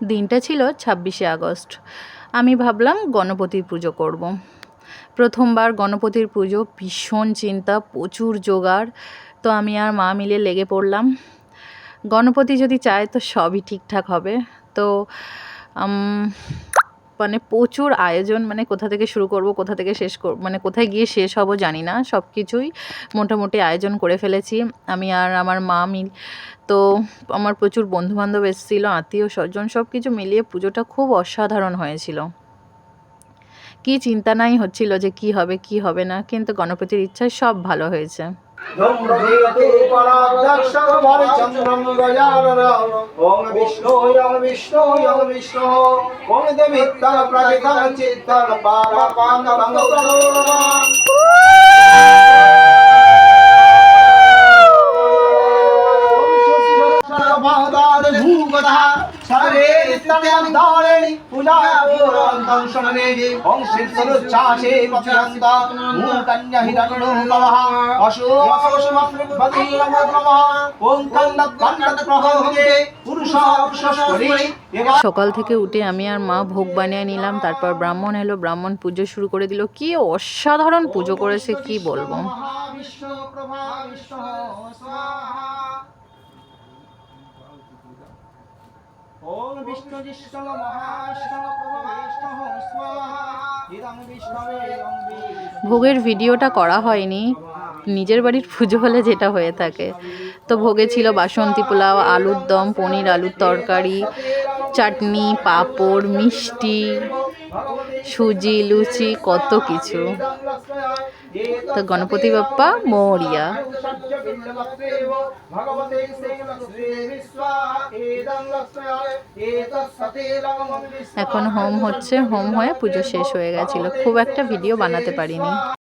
দিনটা ছিল 26শে আগস্ট। আমি ভাবলাম গণপতির পুজো করব। প্রথমবার গণপতির পুজো, ভীষণ চিন্তা, প্রচুর জোগাড়। তো আমি আর মা মিলে লেগে পড়লাম। গণপতি যদি চায় তো সবই ঠিকঠাক হবে। তো মানে প্রচুর আয়োজন, মানে কোথা থেকে শুরু করব, কোথা থেকে শেষ করব, মানে কোথায় গিয়ে শেষ হব জানি না। সব কিছুই মোটামুটি আয়োজন করে ফেলেছি আমি আর আমার মা তো আমার প্রচুর বন্ধুবান্ধব এসেছিলো, আত্মীয় স্বজন, সব কিছু মিলিয়ে পুজোটা খুব অসাধারণ হয়েছিল। কি চিন্তা নাই হচ্ছিল যে কি হবে কি হবে না, কিন্তু গণপতির ইচ্ছায় সব ভালো হয়েছে। সকাল থেকে উঠে আমি আর মা ভোগ বানিয়ে নিলাম, তারপর ব্রাহ্মণ এলো, ব্রাহ্মণ পুজো শুরু করে দিল। কি অসাধারণ পুজো করেছে কি বলবো। ভোগের ভিডিওটা করা হয়নি, নিজের বাড়ির পুজো হলে যেটা হয়ে থাকে। তো ভোগে ছিল বাসন্তী পোলাও, আলুর দম, পনির আলুর তরকারি, চাটনি, পাঁপড়, মিষ্টি, সুজি, লুচি, কত কিছু। তো গণপতি বাপ্পা মোরিয়া। এখন হোম হচ্ছে, হোম হয়ে পুজো শেষ হয়ে গেছিল। খুব একটা ভিডিও বানাতে পারিনি।